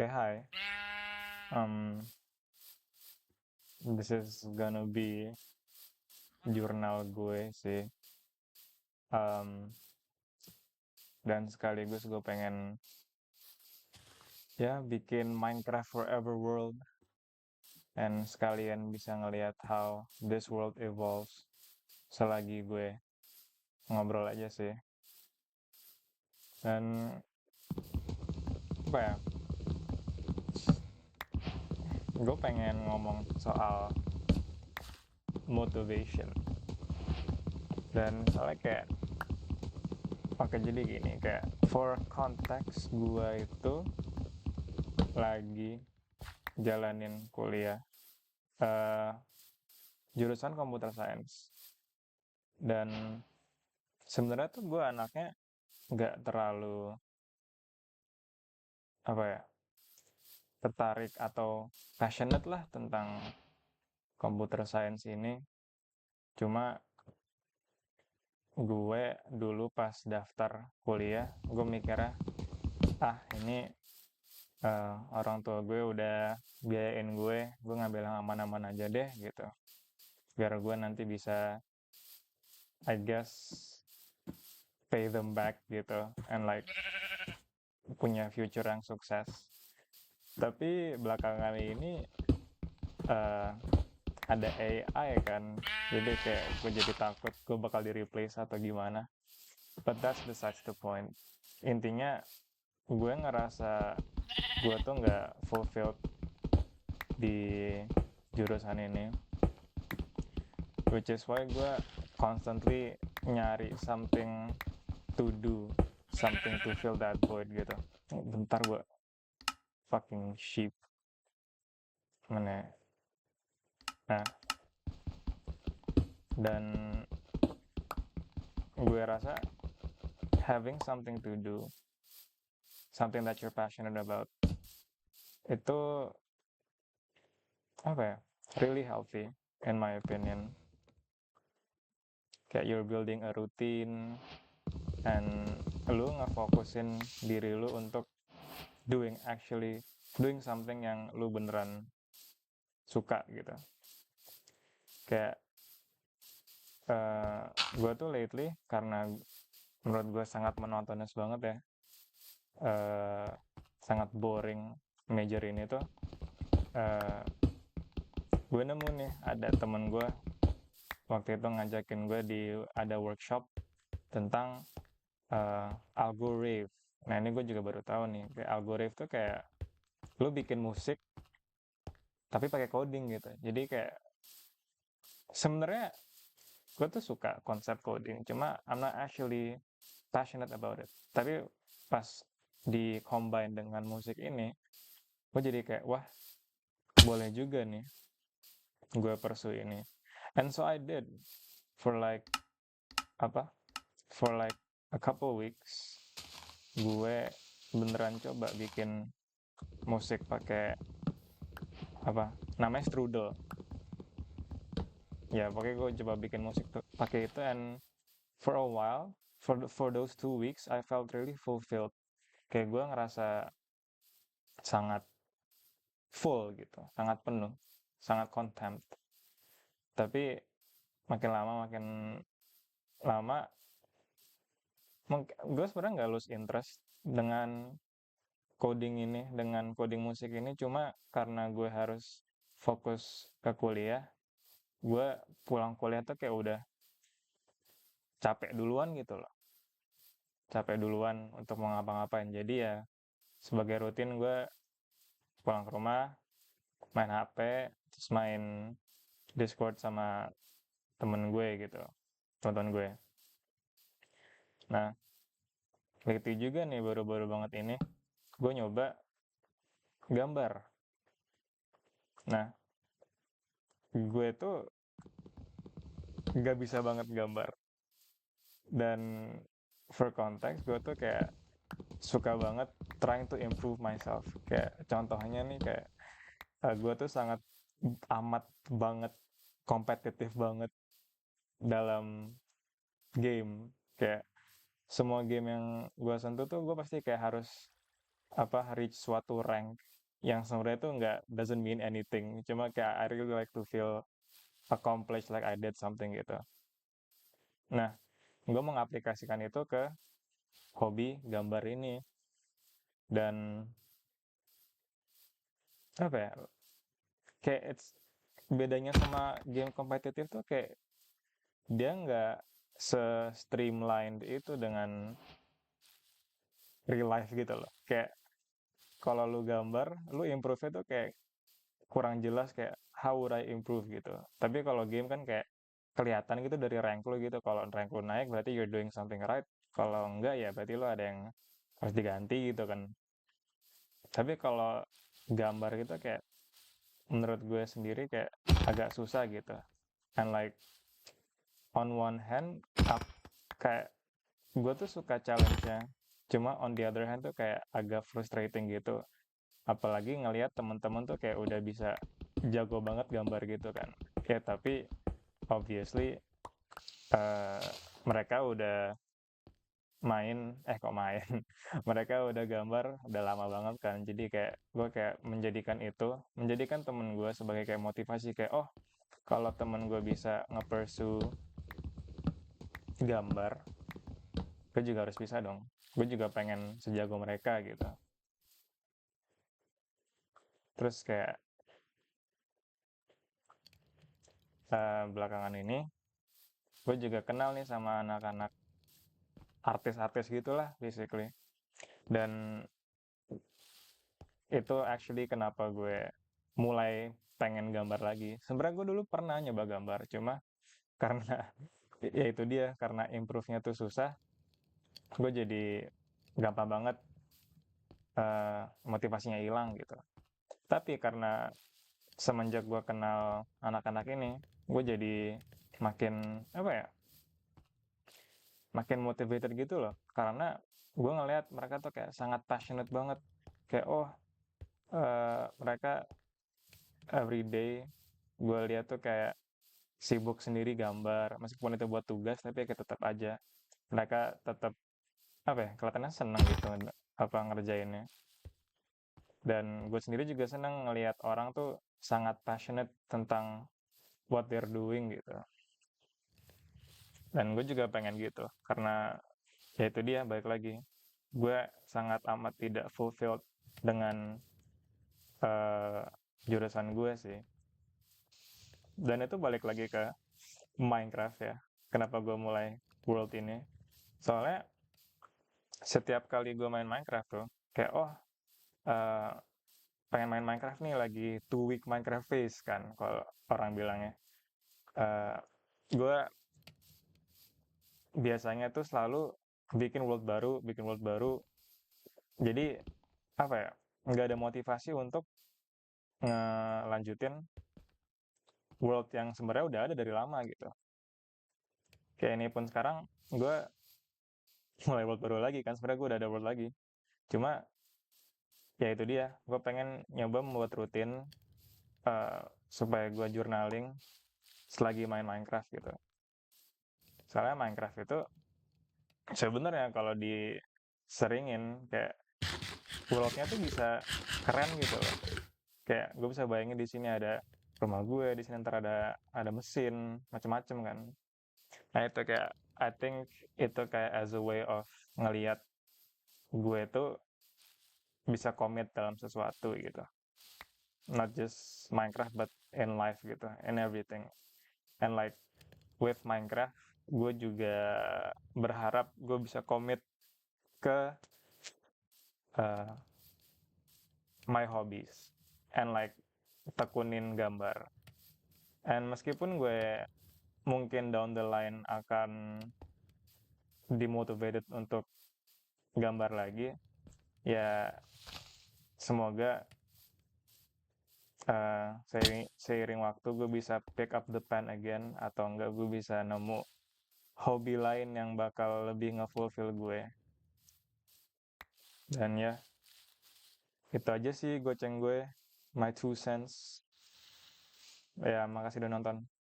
Okay, hi. Um, this is gonna be jurnal gue sih. Um, dan sekaligus gue pengen ya bikin Minecraft Forever World and sekalian bisa ngelihat how this world evolves selagi gue ngobrol aja sih. Dan apa ya? Gue pengen ngomong soal motivation. Dan soalnya kayak oke, jadi gini, kayak for context gue itu lagi jalanin kuliah eh, jurusan computer science. Dan sebenarnya tuh gue anaknya nggak terlalu apa ya, tertarik atau passionate lah tentang computer science ini. Cuma gue dulu pas daftar kuliah gue mikirnya ini orang tua gue udah biayain gue ngambil yang aman-aman aja deh gitu, biar gue nanti bisa I guess pay them back gitu and like punya future yang sukses. Tapi belakangan ini eh, ada AI kan, jadi kayak gue jadi takut gue bakal di replace atau gimana. But that's besides the point. Intinya gue ngerasa gue tuh nggak fulfilled di jurusan ini, which is why gue constantly nyari something to do, something to fill that void gitu. Bentar, gue fucking sheep mana ya? Nah, dan gue rasa having something to do, something that you're passionate about, itu apa ya, really healthy in my opinion. Kayak you're building a routine and lu ngefokusin diri lu untuk doing something yang lu beneran suka gitu. Kayak uh, gue tuh lately, karena menurut gue sangat monotonous banget ya, uh, sangat boring major ini tuh, uh, gue nemu nih ada temen gue waktu itu ngajakin gue ada workshop tentang algorave. Nah, ini gue juga baru tahu nih, kayak algorave tuh kayak lu bikin musik tapi pakai coding gitu. Jadi kayak sebenarnya gue tuh suka konsep coding, cuma I'm not actually passionate about it. Tapi pas di combine dengan musik ini, gue jadi kayak wah, boleh juga nih gue pursue ini. And so I did for like apa? For like a couple weeks. Gue beneran coba bikin musik pakai apa? Namanya strudel. Ya, pokoknya gue coba bikin musik tuh pakai itu, and for a while, for those 2 weeks I felt really fulfilled. Kayak gue ngerasa sangat full gitu, sangat penuh, sangat content. Tapi makin lama gue sebenarnya nggak lose interest dengan coding ini, dengan coding musik ini, cuma karena gue harus fokus ke kuliah, gue pulang kuliah tuh kayak udah capek duluan gitu loh, capek duluan untuk mau ngapa-ngapain. Jadi ya sebagai rutin gue pulang ke rumah, main HP, terus main Discord sama temen gue gitu, tonton gue. Nah, lately juga nih, baru-baru banget ini gue nyoba gambar. Nah, gue tuh nggak bisa banget gambar. Dan for context, gue tuh kayak suka banget trying to improve myself. Kayak contohnya nih, kayak gue tuh sangat amat banget kompetitif banget dalam game. Kayak semua game yang gue sentuh tuh gue pasti kayak harus reach suatu rank yang sebenarnya itu nggak doesn't mean anything, cuma kayak I really like to feel accomplished like I did something gitu. Nah, gue mengaplikasikan itu ke hobi gambar ini. Dan apa ya, kayak bedanya sama game kompetitif tuh kayak dia nggak se-streamlined itu dengan real life gitu loh. Kayak kalau lu gambar, lu improve-nya tuh kayak kurang jelas, kayak how would I improve gitu. Tapi kalau game kan kayak kelihatan gitu dari rank lu gitu. Kalau rank lu naik berarti you're doing something right. Kalau enggak ya berarti lu ada yang harus diganti gitu kan. Tapi kalau gambar gitu kayak menurut gue sendiri kayak agak susah gitu. And like on one hand kayak gue tuh suka challenge-nya, cuma on the other hand tuh kayak agak frustrating gitu, apalagi ngelihat teman-teman tuh kayak udah bisa jago banget gambar gitu kan. Ya tapi obviously eh, mereka udah kok main mereka udah gambar udah lama banget kan, jadi kayak gue kayak menjadikan temen gue sebagai kayak motivasi, kayak oh kalau temen gue bisa nge-pursue gambar, gue juga harus bisa dong, gue juga pengen sejago mereka gitu. Terus kayak belakangan ini gue juga kenal nih sama anak-anak artis-artis gitulah basically. Dan itu actually kenapa gue mulai pengen gambar lagi. Sebenarnya gue dulu pernah nyoba gambar, cuma karena ya itu dia, karena improve-nya tuh susah, gue jadi gampang banget motivasinya hilang gitu. Tapi karena semenjak gue kenal anak-anak ini, gue jadi makin apa ya, makin motivated gitu loh, karena gue ngelihat mereka tuh kayak sangat passionate banget, kayak oh mereka everyday gue lihat tuh kayak sibuk sendiri gambar, meskipun itu buat tugas tapi kayak tetap aja mereka tetap apa ya, kelihatannya seneng gitu apa ngerjainnya. Dan gue sendiri juga seneng ngelihat orang tuh sangat passionate tentang what they're doing gitu. Dan gue juga pengen gitu, karena ya itu dia, balik lagi, gue sangat amat tidak fulfilled dengan eh, jurusan gue sih. Dan itu balik lagi ke Minecraft ya, kenapa gue mulai world ini. Soalnya setiap kali gue main Minecraft tuh kayak oh eh, pengen main Minecraft nih, lagi 2 week Minecraft phase kan kalau orang bilangnya. eh gue biasanya tuh selalu bikin world baru, jadi apa ya, nggak ada motivasi untuk ngelanjutin world yang sebenarnya udah ada dari lama gitu. Kayak ini pun sekarang gue mulai world baru lagi kan, sebenarnya gue udah ada world lagi, cuma ya itu dia, gue pengen nyoba membuat rutin supaya gue journaling selagi main Minecraft gitu. Soalnya Minecraft itu sebenarnya kalau diseringin kayak world-nya tuh bisa keren gitu loh. Kayak gue bisa bayangin di sini ada rumah gue, di sini ntar ada mesin macem-macem kan. Nah itu kayak I think itu kayak as a way of ngelihat gue tuh bisa komit dalam sesuatu gitu. Not just Minecraft but in life gitu, in everything. And like with Minecraft, gue juga berharap gue bisa komit ke uh, my hobbies and like tekunin gambar. And meskipun gue mungkin down the line akan demotivated untuk gambar lagi, ya semoga seiring waktu gue bisa pick up the pen again, atau enggak gue bisa nemu hobi lain yang bakal lebih nge-fulfill gue. Dan ya itu aja sih goceng gue, my 2 cents. Ya makasih udah nonton.